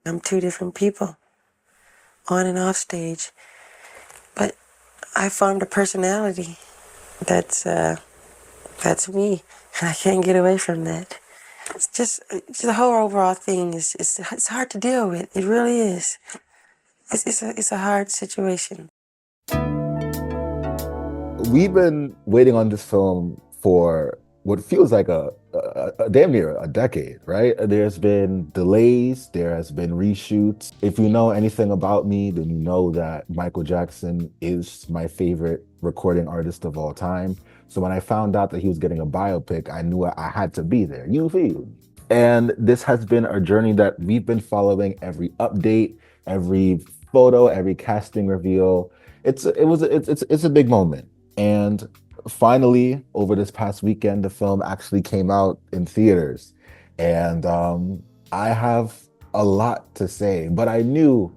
I'm two different people, on and off stage. But I formed a personality that's me, and I can't get away from that. It's the whole overall thing it's hard to deal with. It really is. It's a hard situation. We've been waiting on this film for what feels like a damn near a decade, right? There's been delays, there has been reshoots. If you know anything about me, then you know that Michael Jackson is my favorite recording artist of all time. So when I found out that he was getting a biopic, I knew I had to be there. You feel? And this has been a journey that we've been following every update, every photo, every casting reveal. It's a big moment. And finally, over this past weekend, the film actually came out in theaters. And I have a lot to say, but I knew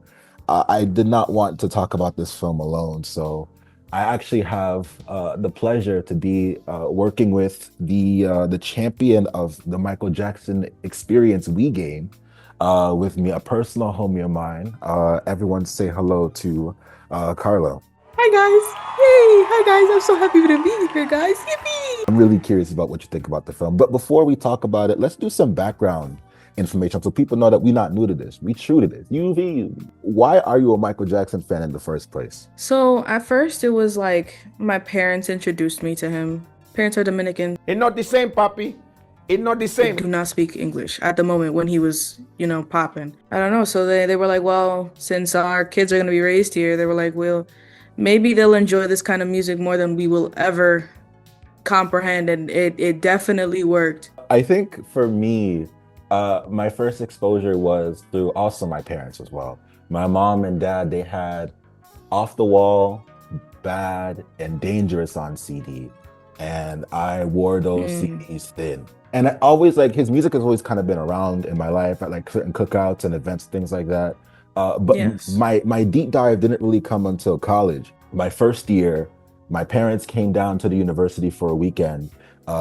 I did not want to talk about this film alone. So I actually have the pleasure to be working with the champion of the Michael Jackson Experience Wii game with me, a personal homie of mine. Everyone say hello to Karla. Hi guys. Yay. Hi guys. I'm so happy to be here, guys. Yippee. I'm really curious about what you think about the film. But before we talk about it, let's do some background information so people know that we're not new to this. We true to this. Why are you a Michael Jackson fan in the first place? So at first it was like my parents introduced me to him. Parents are Dominican. It's not the same, papi. It's not the They do same. not speak English at the moment when he was, popping. I don't know. So they were like, well, since our kids are going to be raised here, they were like, well, maybe they'll enjoy this kind of music more than we will ever comprehend. And it definitely worked. I think for me, my first exposure was through also my parents as well. My mom and dad, they had Off the Wall, Bad, and Dangerous on CD. And I wore those CDs thin. And I always like his music has always kind of been around in my life at like certain cookouts and events, things like that. But Yes. my deep dive didn't really come until college. My first year, my parents came down to the university for a weekend.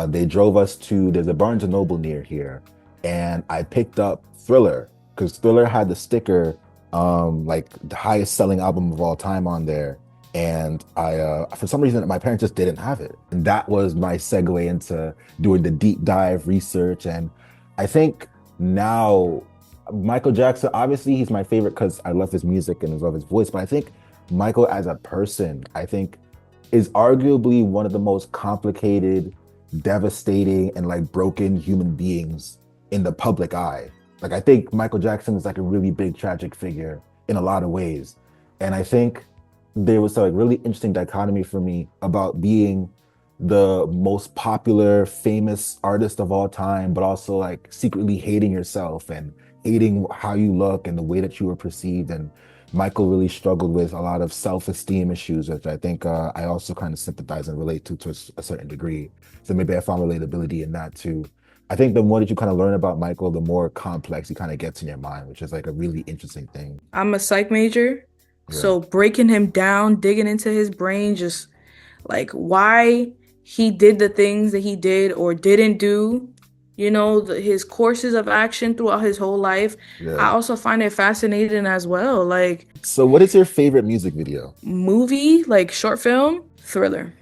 They drove us to, there's a Barnes and Noble near here. And I picked up Thriller because Thriller had the sticker, like the highest selling album of all time on there. And I, for some reason, my parents just didn't have it. And that was my segue into doing the deep dive research. And I think now Michael Jackson, obviously he's my favorite because I love his music and I love his voice. But I think Michael as a person, I think is arguably one of the most complicated, devastating, and like broken human beings in the public eye. Like I think Michael Jackson is like a really big tragic figure in a lot of ways. And I think there was a like really interesting dichotomy for me about being the most popular, famous artist of all time, but also like secretly hating yourself and hating how you look and the way that you were perceived. And Michael really struggled with a lot of self-esteem issues, which I think I also kind of sympathize and relate to a certain degree. So maybe I found relatability in that too. I think the more that you kind of learn about Michael, the more complex he kind of gets in your mind, which is like a really interesting thing. I'm a psych major. Yeah. So breaking him down, digging into his brain, just like why he did the things that he did or didn't do, his courses of action throughout his whole life. Yeah. I also find it fascinating as well. Like So what is your favorite music video? movie, like short film, Thriller.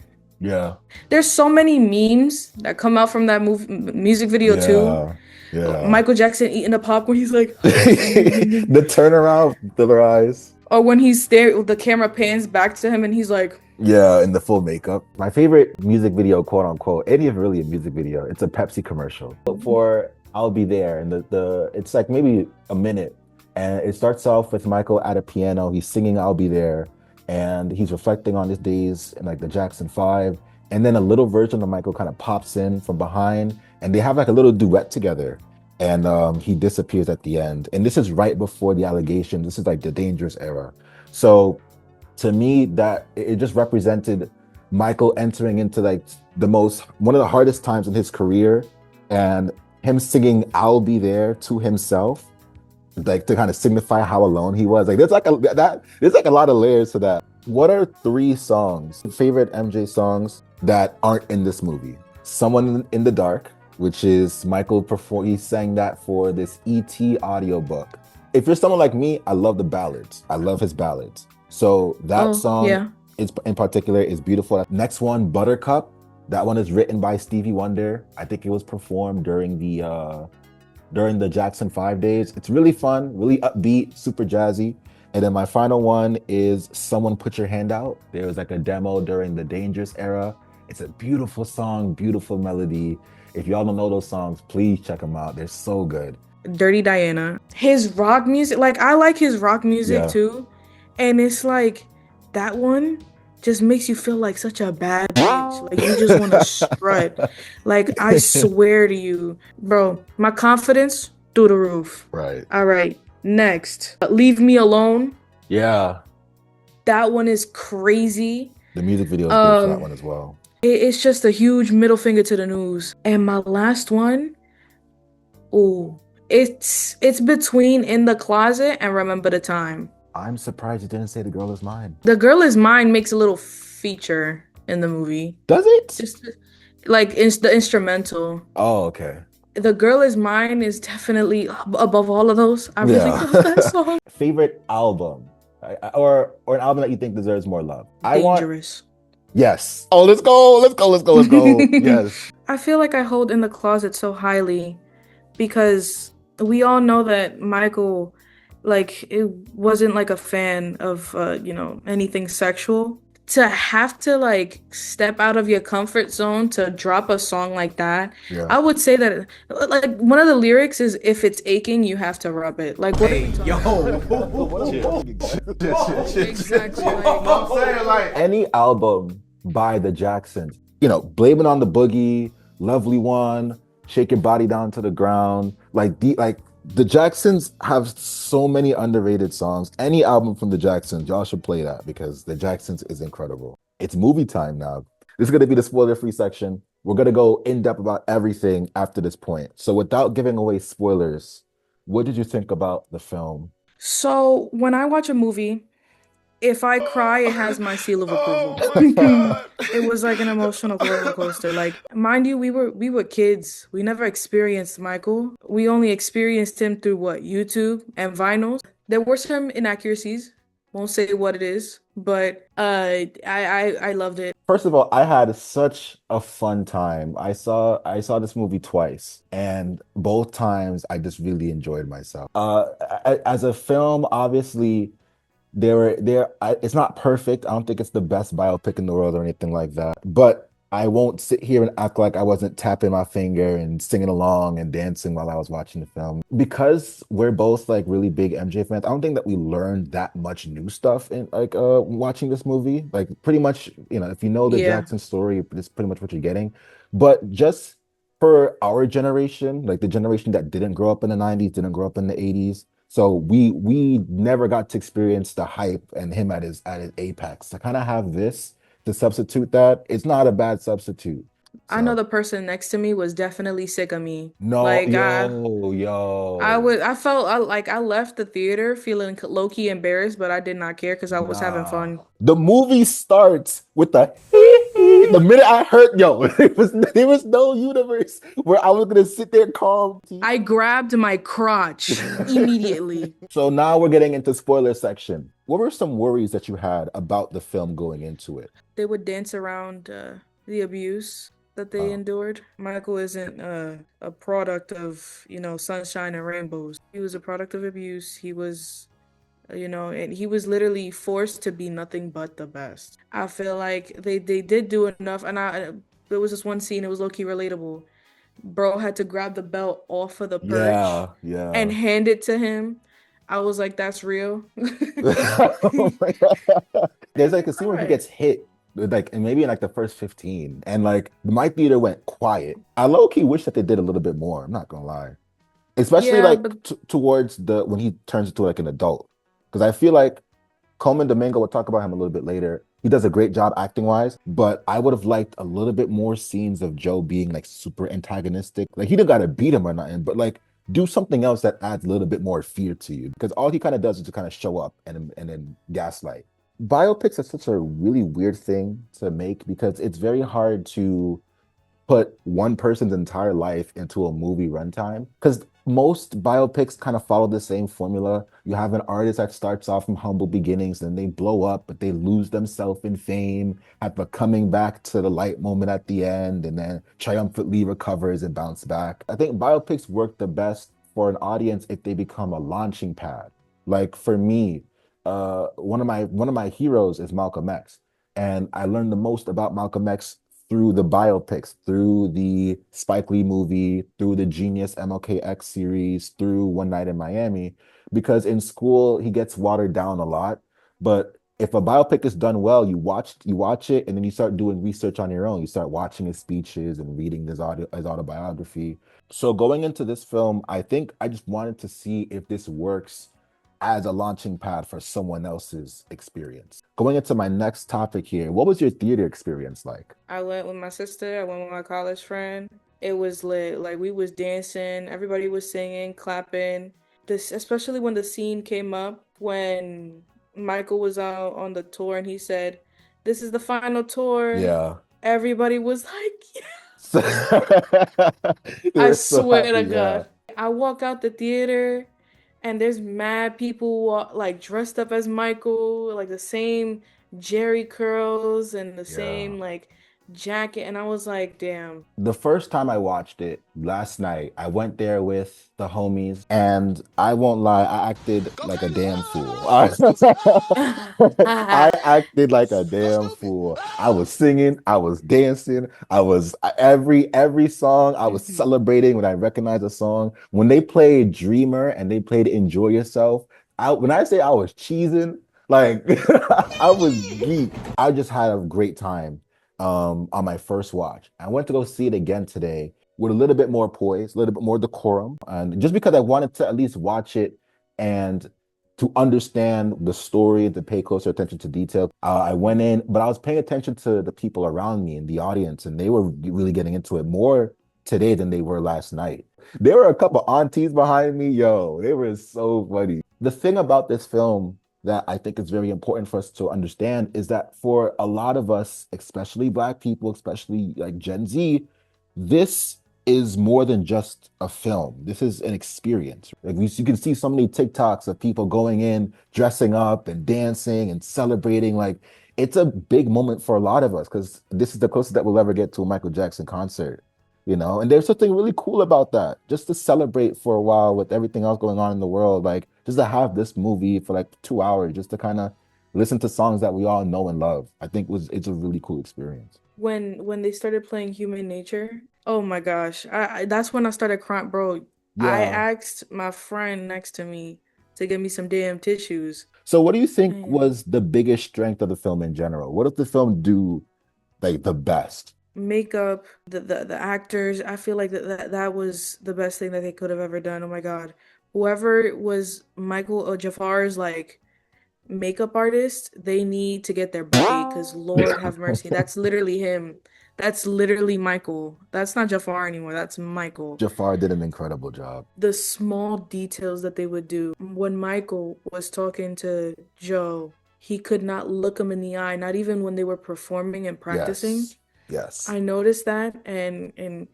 Yeah. There's so many memes that come out from that music video too. Yeah. Michael Jackson eating the popcorn, he's like, The turnaround, Thriller eyes. or when he's there, the camera pans back to him and he's like, Yeah, in the full makeup. My favorite music video, quote unquote, any of really a music video, it's a Pepsi commercial. For I'll Be There, and the it's like maybe a minute. And it starts off with Michael at a piano, he's singing I'll Be There, and he's reflecting on his days in like the Jackson 5. And then a little version of Michael kind of pops in from behind, and they have like a little duet together. And he disappears at the end. And this is right before the allegation. This is like the Dangerous era. So to me, that it just represented Michael entering into like one of the hardest times in his career, and him singing "I'll Be There" to himself, like to kind of signify how alone he was. Like there's like a lot of layers to that. What are 3 songs, favorite MJ songs that aren't in this movie? "Someone in the Dark," which is Michael he sang that for this E.T. audiobook If you're someone like me, I love the ballads. I love his ballads. So that Oh, song yeah. is in particular is beautiful. Next one, Buttercup. That one is written by Stevie Wonder. I think it was performed during the Jackson 5 days. It's really fun, really upbeat, super jazzy. And then my final one is Someone Put Your Hand Out. There was like a demo during the Dangerous era. It's a beautiful song, beautiful melody. If y'all don't know those songs, please check them out. They're so good. Dirty Diana. His rock music, like I like his rock music Yeah. too. And it's like that one just makes you feel like such a bad bitch. Like you just want to strut. Like I swear to you, bro, my confidence through the roof. Right. All right, next. Leave Me Alone. Yeah. That one is crazy. The music video is good for that one as well. It's just a huge middle finger to the news. And my last one, ooh, it's between In the Closet and Remember the Time. I'm surprised you didn't say The Girl Is Mine. The Girl Is Mine makes a little feature in the movie. Does it? Just like the instrumental. Oh, okay. The Girl Is Mine is definitely above all of those. I really love that song. Favorite album? Or an album that you think deserves more love? Dangerous. Yes. Oh, let's go. Yes. I feel like I hold In the Closet so highly because we all know that Michael, like, it wasn't like a fan of, anything sexual. To have to like step out of your comfort zone to drop a song like that, Yeah. I would say that like one of the lyrics is if it's aching, you have to rub it. Like what? Hey, exactly. I'm saying like Any album by the Jacksons, Blame It on the Boogie, Lovely One, Shake Your Body Down to the Ground, the Jacksons have so many underrated songs. Any album from the Jacksons, y'all should play that because the Jacksons is incredible. It's movie time now. This is going to be the spoiler-free section. We're going to go in-depth about everything after this point. So without giving away spoilers, what did you think about the film? So when I watch a movie, if I cry, it has my seal of approval. It was like an emotional roller coaster. Like, mind you, we were kids. We never experienced Michael. We only experienced him through YouTube and vinyls. There were some inaccuracies. Won't say what it is, but I loved it. First of all, I had such a fun time. I saw this movie twice, and both times I just really enjoyed myself. As a film, obviously, it's not perfect. I don't think it's the best biopic in the world or anything like that. But I won't sit here and act like I wasn't tapping my finger and singing along and dancing while I was watching the film. Because we're both like really big MJ fans, I don't think that we learned that much new stuff in watching this movie. Like pretty much, if you know the Jackson story, it's pretty much what you're getting. But just for our generation, like the generation that didn't grow up in the 90s, didn't grow up in the 80s, so we never got to experience the hype and him at his apex. To kind of have this to substitute that, it's not a bad substitute. I know the person next to me was definitely sick of me. No, like, yo. I felt like I left the theater feeling low-key embarrassed, but I did not care because I was having fun. The movie starts with the minute I heard, there was no universe where I was gonna sit there calm. I grabbed my crotch immediately. So now we're getting into spoiler section. What were some worries that you had about the film going into it? They would dance around the abuse that they endured. Michael isn't a product of, sunshine and rainbows. He was a product of abuse. He was, and he was literally forced to be nothing but the best. I feel like they did do enough. And there was this one scene, it was low-key relatable. Bro had to grab the belt off of the perch and hand it to him. I was like, that's real. Oh my God. There's like a scene where he gets hit and maybe in like the first 15 and like my theater went quiet. I low-key wish that they did a little bit more, I'm not gonna lie, especially towards when he turns into like an adult, because I feel like Coleman Domingo, we'll talk about him a little bit later, he does a great job acting wise, but I would have liked a little bit more scenes of Joe being like super antagonistic. Like he didn't gotta beat him or nothing, but like do something else that adds a little bit more fear to you, because all he kind of does is to kind of show up and then gaslight. Biopics are such a really weird thing to make because it's very hard to put one person's entire life into a movie runtime. Because Most biopics kind of follow the same formula. You have an artist that starts off from humble beginnings, then they blow up, but they lose themselves in fame, have a coming back to the light moment at the end, and then triumphantly recovers and bounce back. I think biopics work the best for an audience if they become a launching pad. Like for me, one of my heroes is Malcolm X, and I learned the most about Malcolm X through the biopics, through the Spike Lee movie, through the Genius MLKX series, through One Night in Miami, because in school he gets watered down a lot. But if a biopic is done well, you watch it, and then you start doing research on your own. You start watching his speeches and reading his autobiography. So going into this film, I think I just wanted to see if this works as a launching pad for someone else's experience. Going into my next topic here, what was your theater experience like? I went with my sister. I went with my college friend. It was lit. Like we was dancing. Everybody was singing, clapping. This, especially when the scene came up when Michael was out on the tour and he said, "This is the final tour." Yeah. Everybody was like, "Yeah." So- they I were so swear happy, to yeah. God. I walk out the theater and there's mad people like dressed up as Michael, like the same Jerry curls and the Yeah. same like jacket. And I was like, damn. The first time I watched it last night, I went there with the homies, and I won't lie, I acted like a damn fool. I acted like a damn fool. I was singing, I was dancing, every song I was celebrating when I recognized a song. When they played Dreamer and they played Enjoy Yourself, when I say I was cheesing, like I was geeked. I just had a great time on my first watch. I went to go see it again today with a little bit more poise, a little bit more decorum, and just because I wanted to at least watch it and to understand the story, to pay closer attention to detail. I went in, but I was paying attention to the people around me and the audience, and they were really getting into it more today than they were last night. There were a couple aunties behind me, yo, they were so funny. The thing about this film that I think is very important for us to understand is that for a lot of us, especially Black people, especially like Gen Z, this is more than just a film. This is an experience. Like you can see so many TikToks of people going in, dressing up and dancing and celebrating. Like it's a big moment for a lot of us because this is the closest that we'll ever get to a Michael Jackson concert, you know? And there's something really cool about that, just to celebrate for a while with everything else going on in the world. Like just to have this movie for like 2 hours, just to kind of listen to songs that we all know and love. I think it's a really cool experience. When they started playing Human Nature, oh my gosh. I that's when I started crying, bro. I Yeah. asked my friend next to me to get me some damn tissues. So what do you think Man, was the biggest strength of the film in general? What did the film do like the best? makeup, the actors, I feel like that was the best thing that they could have ever done. Oh my God. Whoever was Michael or Jafar's like makeup artist, they need to get their body because Lord have mercy. That's literally him. That's literally Michael. That's not Jafar anymore. That's Michael. Jafar did an incredible job. The small details that they would do. When Michael was talking to Joe, he could not look him in the eye, not even when they were performing and practicing. Yes. Yes. I noticed that and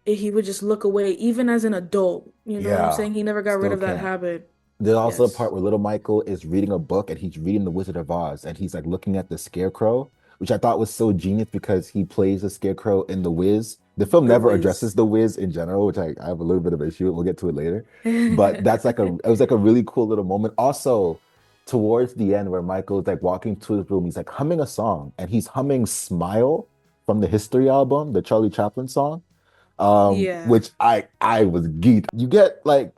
he would just look away even as an adult. You know what I'm Yeah. saying? He never got rid Still of that can't. habit. There's also a Yes. part where little Michael is reading a book and he's reading The Wizard of Oz and he's like looking at the scarecrow, which I thought was so genius because he plays the scarecrow in The Wiz. The film The never addresses Wiz. The Wiz in general, which I have a little bit of an issue with. We'll get to it later. But it was like a really cool little moment. Also, towards the end where Michael's like walking to his room, he's like humming a song and he's humming Smile from the History album, the Charlie Chaplin song. Yeah. Which I was geeked. You get like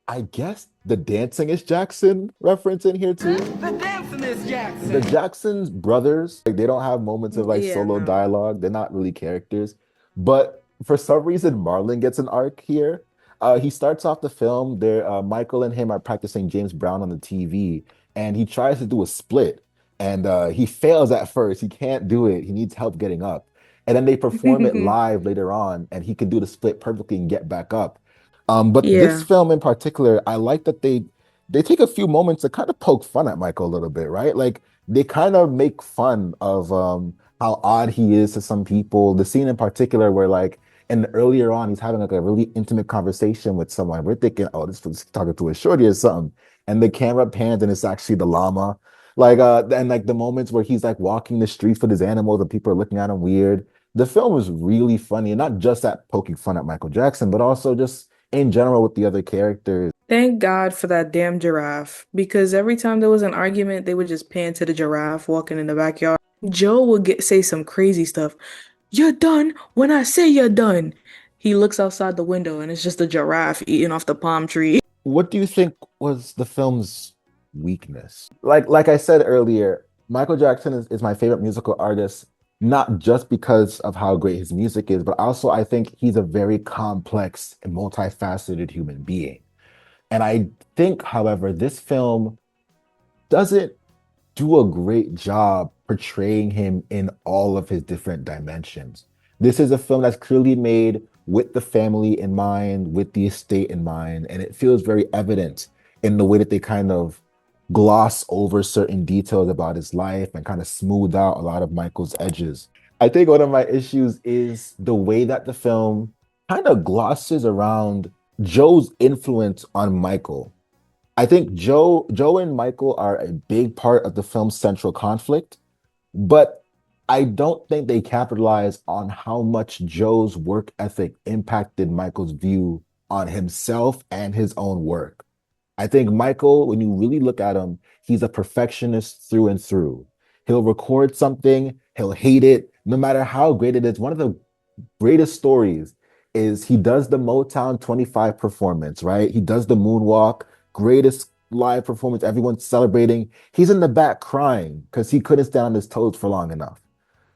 I guess the dancing is Jackson reference in here too. The dancing is The Jackson. Jacksons brothers, like they don't have moments of like Yeah, solo no. dialogue. They're not really characters. But for some reason, Marlon gets an arc here. He starts off the film. There, Michael and him are practicing James Brown on the TV, and he tries to do a split, and he fails at first. He can't do it. He needs help getting up, and then they perform it live later on, and he can do the split perfectly and get back up. But this Yeah. film in particular, I like that they take a few moments to kind of poke fun at Michael a little bit, right? Like they kind of make fun of how odd he is to some people. The scene in particular where like And earlier on, he's having like a really intimate conversation with someone. We're thinking, oh, this was talking to a shorty or something. And the camera pans and it's actually the llama. And like the moments where he's like walking the streets with his animals and people are looking at him weird. The film was really funny, and not just at poking fun at Michael Jackson, but also just in general with the other characters. Thank God for that damn giraffe, because every time there was an argument, they would just pan to the giraffe walking in the backyard. Joe would say some crazy stuff. You're done when I say you're done. He looks outside the window and it's just a giraffe eating off the palm tree. What do you think was the film's weakness? Like I said earlier, Michael Jackson is my favorite musical artist, not just because of how great his music is, but also I think he's a very complex and multifaceted human being. And I think, however, this film doesn't do a great job portraying him in all of his different dimensions. This is a film that's clearly made with the family in mind, with the estate in mind, and it feels very evident in the way that they kind of gloss over certain details about his life and kind of smooth out a lot of Michael's edges. I think one of my issues is the way that the film kind of glosses around Joe's influence on Michael. I think Joe and Michael are a big part of the film's central conflict, but I don't think they capitalize on how much Joe's work ethic impacted Michael's view on himself and his own work. I think Michael, when you really look at him, he's a perfectionist through and through. He'll record something, he'll hate it, no matter how great it is. One of the greatest stories is he does the Motown 25 performance, right? He does the moonwalk, greatest live performance, everyone's celebrating. He's in the back crying because he couldn't stand on his toes for long enough.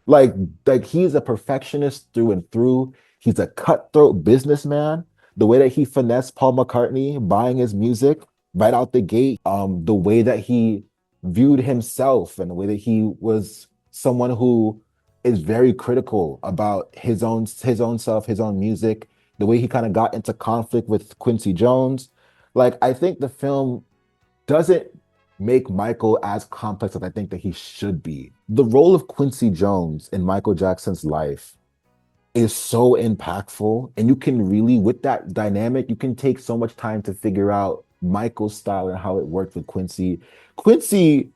Like, like he's a perfectionist through and through. He's a cutthroat businessman. The way that he finessed Paul McCartney buying his music right out the gate, the way that he viewed himself and the way that he was someone who is very critical about his own self, his own music, the way he kind of got into conflict with Quincy Jones. Like, I think the film doesn't make Michael as complex as I think that he should be. The role of Quincy Jones in Michael Jackson's life is so impactful, and you can really, with that dynamic, you can take so much time to figure out Michael's style and how it worked with Quincy. Quincy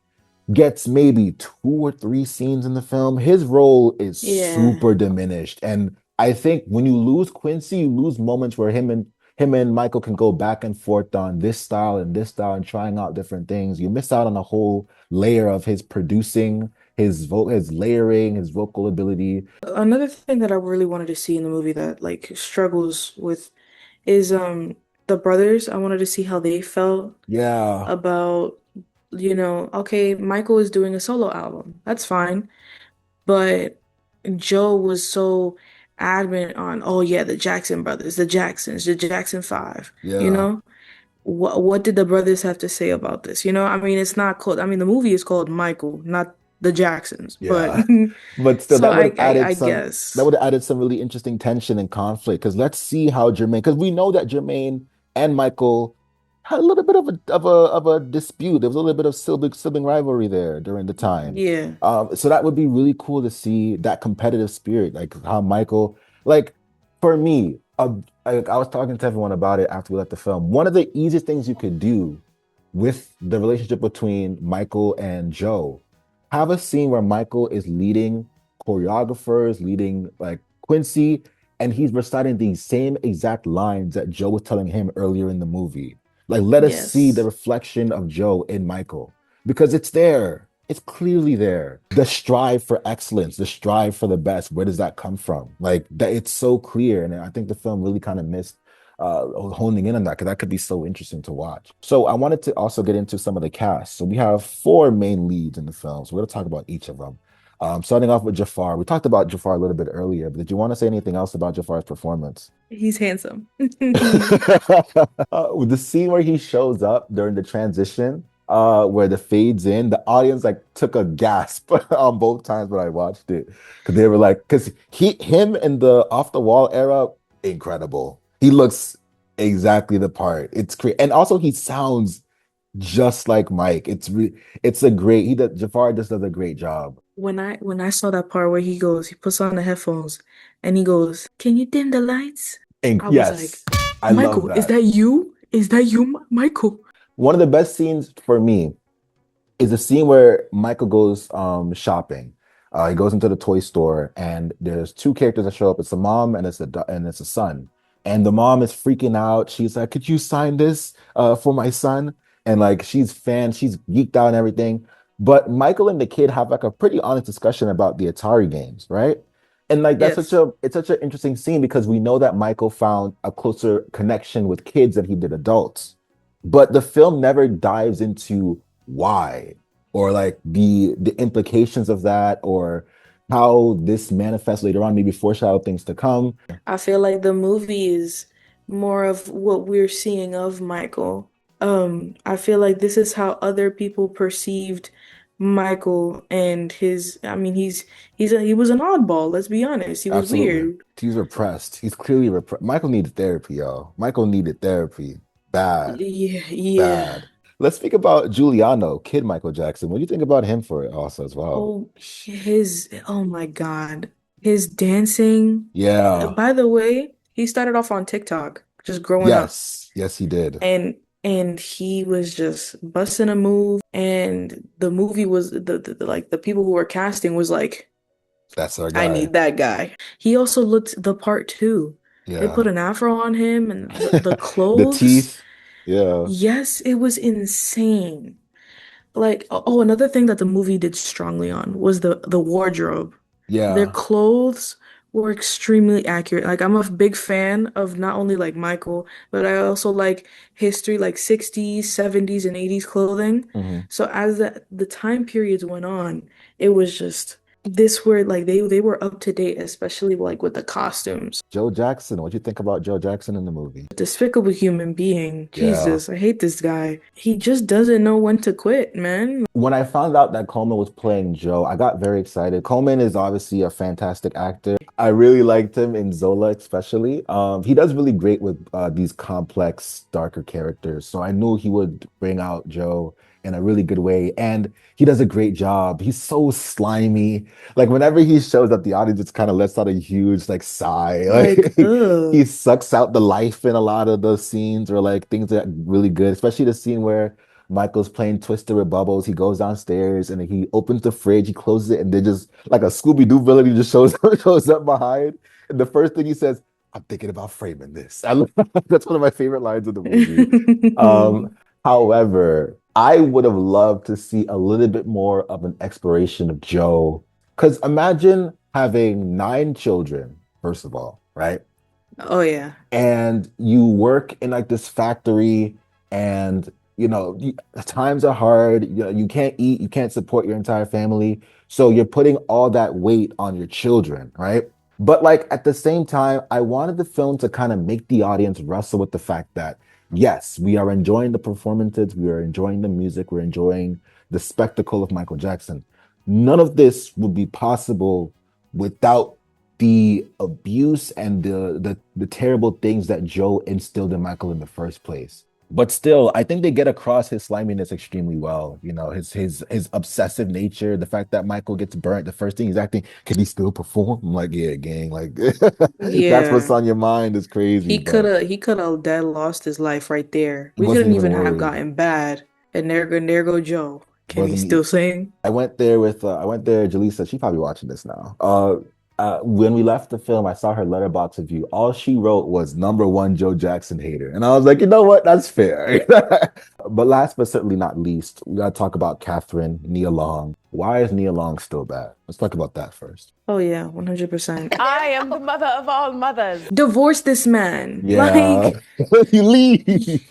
gets maybe 2 or 3 scenes in the film. His role is Yeah. super diminished, and I think when you lose Quincy, you lose moments where him and Michael can go back and forth on this style and this style and trying out different things. You miss out on a whole layer of his producing, his layering, his vocal ability. Another thing that I really wanted to see in the movie that like struggles with is the brothers. I wanted to see how they felt Yeah, about, okay, Michael is doing a solo album. That's fine. But Joe was so adamant on, oh yeah, the Jackson brothers, the Jacksons, the Jackson Five, you yeah, know? What did the brothers have to say about this? I mean, it's not called, I mean, the movie is called Michael, not the Jacksons, but yeah. But still, so that would I have I, added I some that guess. would have added some really interesting tension and conflict. Because let's see how Jermaine, because we know that Jermaine and Michael had a little bit of a dispute. There was a little bit of sibling rivalry there during the time. Yeah. So that would be really cool to see that competitive spirit, like how Michael, like for me, I was talking to everyone about it after we left the film. One of the easiest things you could do with the relationship between Michael and Joe, have a scene where Michael is leading choreographers, leading like Quincy, and he's reciting these same exact lines that Joe was telling him earlier in the movie. Like, let us see the Yes. reflection of Joe in Michael because it's there. It's clearly there. The strive for excellence, the strive for the best. Where does that come from? Like that, it's so clear, and I think the film really kind of missed honing in on that because that could be so interesting to watch. So I wanted to also get into some of the cast. So we have 4 main leads in the film. So we're going to talk about each of them. Starting off with Jafar. We talked about Jafar a little bit earlier, but did you want to say anything else about Jafar's performance? He's handsome. With the scene where he shows up during the transition, where the fades in, the audience like took a gasp on both times when I watched it because they were like, because him in the off the wall era, incredible. He looks exactly the part. It's great, and also he sounds just like Mike. It's a great. Jafar just does a great job. when I saw that part where he puts on the headphones and he goes, "Can you dim the lights?" And I was like, yes, I love Michael, is that. that you? Is that you, Michael? One of the best scenes for me is the scene where Michael goes shopping. He goes into the toy store and there's two characters that show up. It's a mom and it's a son. And the mom is freaking out. She's like, "Could you sign this for my son?" And like she's geeked out and everything. But Michael and the kid have like a pretty honest discussion about the Atari games, right? And like that's such Yes. a it's such an interesting scene because we know that Michael found a closer connection with kids than he did adults. But the film never dives into why or like the implications of that or how this manifests later on, maybe foreshadow things to come. I feel like the movie is more of what we're seeing of Michael. I feel like this is how other people perceived Michael and I mean, he was an oddball, let's be honest. He was Absolutely. weird. He's repressed. He's clearly repressed. Michael needed therapy, y'all. Michael needed therapy. Bad, Yeah, yeah. bad. Let's speak about Giuliano, kid Michael Jackson. What do you think about him for it also as well? Oh my God. His dancing. Yeah. By the way, he started off on TikTok, just growing up. Yes. Yes, he did. And he was just busting a move, and the movie was like the people who were casting was like, That's our I guy. need that guy. He also looked the part too. They put Yeah. an afro on him and the The clothes. teeth. Yeah. Yes, it was insane. Like, oh, another thing that the movie did strongly on was the wardrobe. Their Yeah. clothes were extremely accurate. Like, I'm a big fan of not only like Michael, but I also like history, like 60s, 70s, and 80s clothing. Mhm. So as the time periods went on, it was just this where like they were up to date, especially like with the costumes. Joe Jackson. What do you think about Joe Jackson in the movie? Despicable human being. Yeah. Jesus, I hate this guy. He just doesn't know when to quit, man. When I found out that Coleman was playing Joe, I got very excited. Coleman is obviously a fantastic actor. I really liked him in Zola, especially. He does really great with these complex, darker characters. So I knew he would bring out Joe in a really good way. And he does a great job. He's so slimy. Like whenever he shows up, the audience just kind of lets out a huge like sigh. Like, Like he ugh. sucks out the life in a lot of the scenes or like things that are really good, especially the scene where Michael's playing Twister with Bubbles. He goes downstairs and he opens the fridge, he closes it, and then just like a Scooby-Doo villain, he just shows up behind. And the first thing he says, "I'm thinking about framing this." That's one of my favorite lines of the movie. Um, However, I would have loved to see a little bit more of an exploration of Joe. Because imagine having nine children, first of all, right? Oh yeah. And you work in like this factory and times are hard, you can't eat, you can't support your entire family, so you're putting all that weight on your children, right? But like at the same time, I wanted the film to kind of make the audience wrestle with the fact that yes, we are enjoying the performances, we are enjoying the music, we're enjoying the spectacle of Michael Jackson. None of this would be possible without the abuse and the terrible things that Joe instilled in Michael in the first place. But still, I think they get across his sliminess extremely well. You know, his obsessive nature, the fact that Michael gets burnt, the first thing he's acting, can he still perform? I'm like, yeah, gang, like that's what's Yeah. on your mind is crazy, but He could have dead lost his life right there. he We wasn't couldn't even even have worried. gotten bad. And there go Joe. Can he Wasn't still he? sing? I went there, Jaleesa, she probably watching this now. When we left the film, I saw her letterbox review. All she wrote was #1 Joe Jackson hater. And I was like, you know what? That's fair. But last but certainly not least, we gotta talk about Catherine Nia Long. Why is Nia Long still bad? Let's talk about that first. Oh yeah, 100%. I am the mother of all mothers. Divorce this man. Yeah, Like, you leave.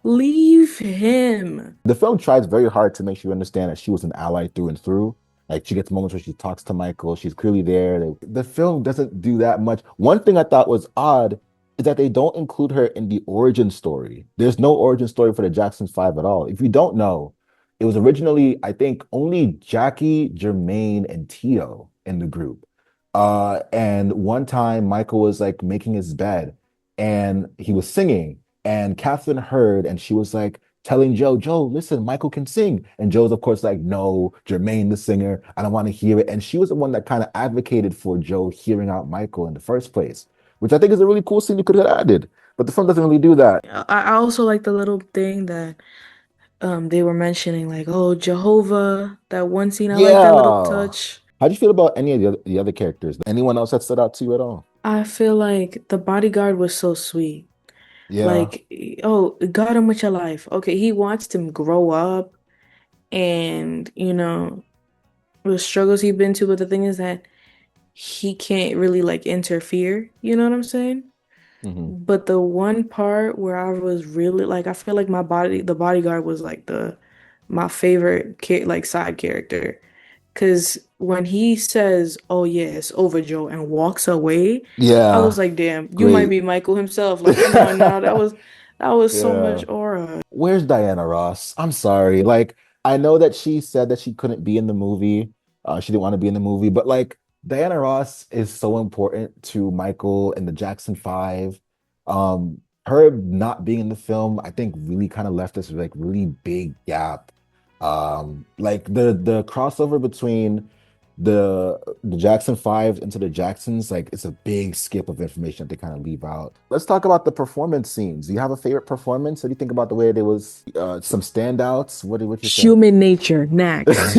leave him. The film tries very hard to make sure you understand that she was an ally through and through. Like she gets moments where she talks to Michael. She's clearly there. The film doesn't do that much. One thing I thought was odd is that they don't include her in the origin story. There's no origin story for the Jackson Five at all. If you don't know, it was originally, I think, only Jackie, Jermaine, and Tito in the group. And one time Michael was like making his bed and he was singing, and Catherine heard and she was like, telling Joe, listen, Michael can sing. And Joe's, of course, like, no, Jermaine, the singer, I don't want to hear it. And she was the one that kind of advocated for Joe hearing out Michael in the first place, which I think is a really cool scene you could have added. But the film doesn't really do that. I also like the little thing that they were mentioning, like, oh, Jehovah, that one scene. I like that little Yeah. touch. How do you feel about any of the other characters? Anyone else that stood out to you at all? I feel like the bodyguard was so sweet. Yeah. Like, oh, got him with your life. Okay, he wants to grow up and, the struggles he's been to, but the thing is that he can't really like interfere, you know what I'm saying? Hmm. But the one part where I was really like, I feel like the bodyguard was like my favorite like side character. Cause when he says, "Oh yeah, it's over, Joe," and walks away, I was Yeah. like, "Damn, you might Great. be Michael himself." Like, come on now, that was so Yeah. much aura. Where's Diana Ross? I'm sorry. Like, I know that she said that she couldn't be in the movie. She didn't want to be in the movie, but like Diana Ross is so important to Michael and the Jackson Five. Her not being in the film, I think, really kind of left this like really big gap. Like the crossover between the Jackson Five into the Jacksons, like it's a big skip of information that they kind of leave out. Let's talk about the performance scenes. Do you have a favorite performance? What do you think about the way there was some standouts? What you think? Human nature, next.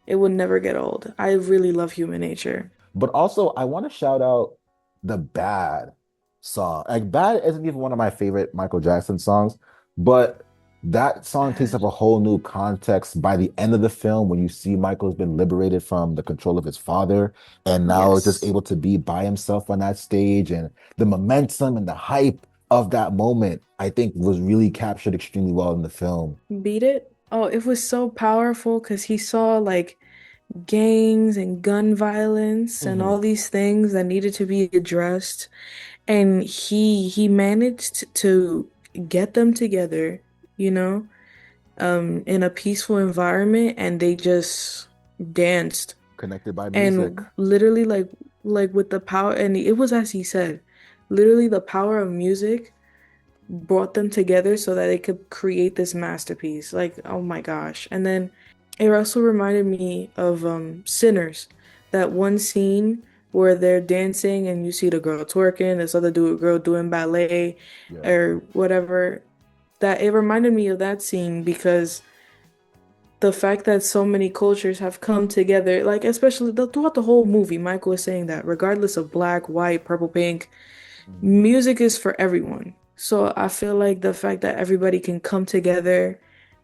It will never get old. I really love human nature. But also, I want to shout out the Bad song. Like, Bad isn't even one of my favorite Michael Jackson songs, but that song takes up a whole new context by the end of the film when you see Michael's been liberated from the control of his father and now is just Yes. able to be by himself on that stage. And the momentum and the hype of that moment, I think, was really captured extremely well in the film. Beat it? Oh, it was so powerful because he saw like gangs and gun violence and Hmm. all these things that needed to be addressed. And he managed to get them together, you know, in a peaceful environment, and they just danced. Connected by music. And literally like with the power, and it was as he said, literally the power of music brought them together so that they could create this masterpiece. Like, oh my gosh. And then it also reminded me of Sinners, that one scene where they're dancing and you see the girl twerking, this other girl doing ballet Yeah. or whatever. That it reminded me of that scene because the fact that so many cultures have come together, like especially throughout the whole movie, Michael was saying that regardless of black, white, purple, pink, Mhm. music is for everyone. So I feel like the fact that everybody can come together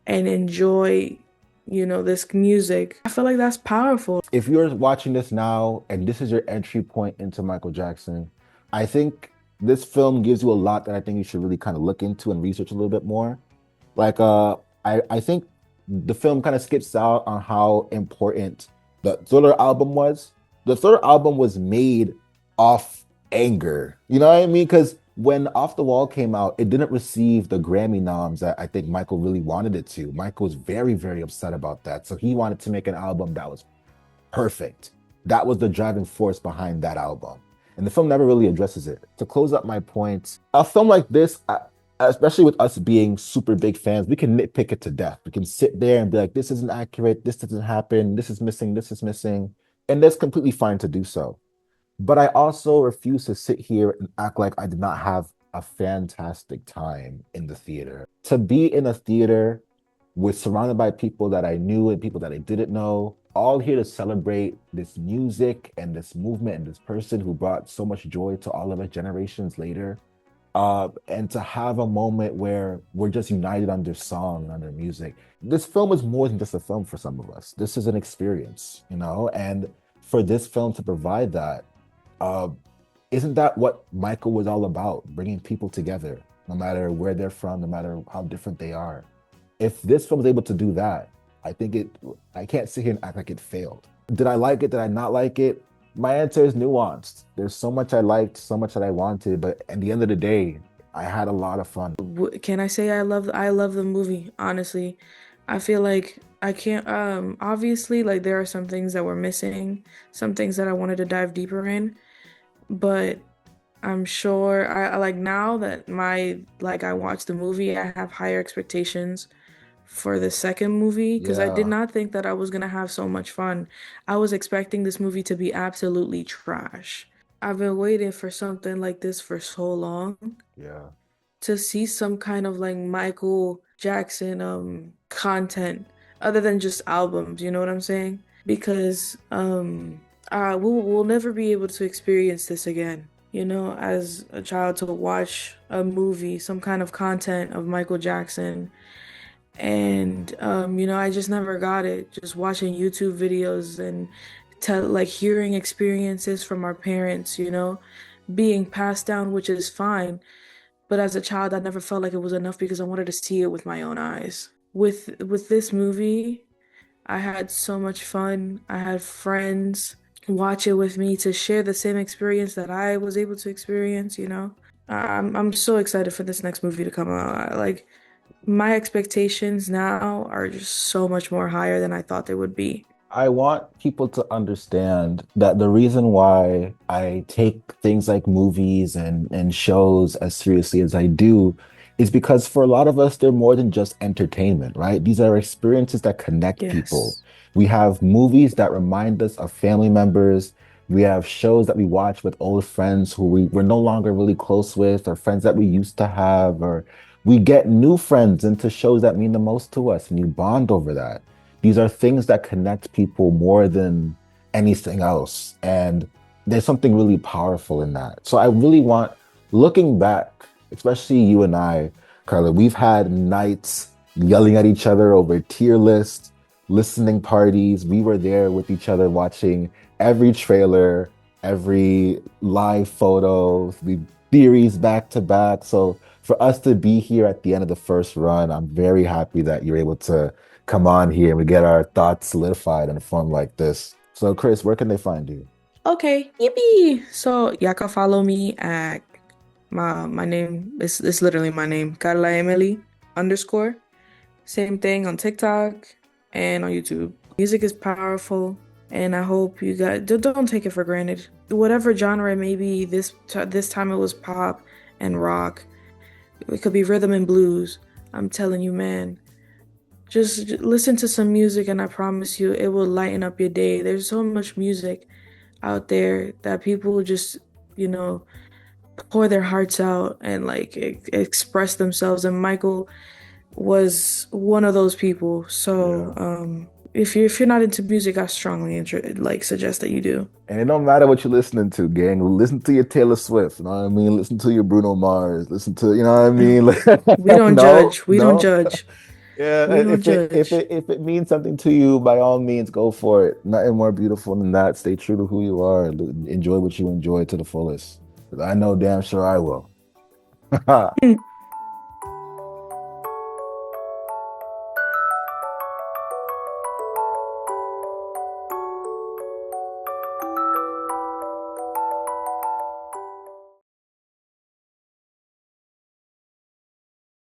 and enjoy, this music, I feel like that's powerful. If you're watching this now and this is your entry point into Michael Jackson, I think this film gives you a lot that I think you should really kind of look into and research a little bit more. Like I think the film kind of skips out on how important the Thriller album was. The Thriller album was made off anger. You know what I mean? Because when Off the Wall came out, it didn't receive the Grammy noms that I think Michael really wanted it to. Michael was very, very upset about that. So he wanted to make an album that was perfect. That was the driving force behind that album. And the film never really addresses it. To close up my point, a film like this, especially with us being super big fans, we can nitpick it to death. We can sit there and be like, this isn't accurate, this doesn't happen, this is missing, this is missing. And that's completely fine to do so. But I also refuse to sit here and act like I did not have a fantastic time in the theater. To be in a theater with surrounded by people that I knew and people that I didn't know, all here to celebrate this music and this movement and this person who brought so much joy to all of us generations later. And to have a moment where we're just united under song and under music. This film is more than just a film for some of us. This is an experience, you know? And for this film to provide that, uh, isn't that what Michael was all about? Bringing people together, no matter where they're from, no matter how different they are. If this film was able to do that, I can't sit here and act like it failed. Did I like it? Did I not like it? My answer is nuanced. There's so much I liked, so much that I wanted, but at the end of the day, I had a lot of fun. Can I say I love the movie, honestly. I feel like I can't obviously like there are some things that were missing, some things that I wanted to dive deeper in, but I'm sure I like now that I watched the movie, I have higher expectations for the second movie because I did Yeah, not think that I was gonna have so much fun. I was expecting this movie to be absolutely trash. I've been waiting for something like this for so long yeah. to see some kind of like Michael Jackson content other than just albums, you know what I'm saying? Because we'll never be able to experience this again. You know, as a child to watch a movie, some kind of content of Michael Jackson and I just never got it. Just watching YouTube videos and hearing experiences from our parents, being passed down, which is fine. But as a child, I never felt like it was enough because I wanted to see it with my own eyes. With this movie, I had so much fun. I had friends watch it with me to share the same experience that I was able to experience. I'm so excited for this next movie to come out. My expectations now are just so much more higher than I thought they would be. I want people to understand that the reason why I take things like movies and shows as seriously as I do is because for a lot of us, they're more than just entertainment, right? These are experiences that connect people. Yes. We have movies that remind us of family members. We have shows that we watch with old friends who we're no longer really close with, or friends that we used to have, or we get new friends into shows that mean the most to us, and you bond over that. These are things that connect people more than anything else. And there's something really powerful in that. So I really want, looking back, especially you and I, Karla, we've had nights yelling at each other over tier lists, listening parties. We were there with each other watching every trailer, every live photo, the theories back to back. So for us to be here at the end of the first run, I'm very happy that you're able to come on here and we get our thoughts solidified in a form like this. So, Chris, where can they find you? Okay, yippee! So y'all can follow me at my name. It's literally my name, Karla Emily underscore. Same thing on TikTok and on YouTube. Music is powerful, and I hope you guys don't take it for granted. Whatever genre it may be, this time it was pop and rock. It could be rhythm and blues. I'm telling you, man. Just listen to some music, and I promise you, it will lighten up your day. There's so much music out there that people just, you know, pour their hearts out and express themselves. And Michael was one of those people. So, Yeah. if you're not into music, I strongly suggest that you do. And it don't matter what you're listening to, gang. Listen to your Taylor Swift, you know what I mean? Listen to your Bruno Mars. Listen to, you know what I mean? We don't No, judge. We don't no. judge. Yeah, We don't judge. if it means something to you, by all means, go for it. Nothing more beautiful than that. Stay true to who you are and enjoy what you enjoy to the fullest. 'Cause I know damn sure I will.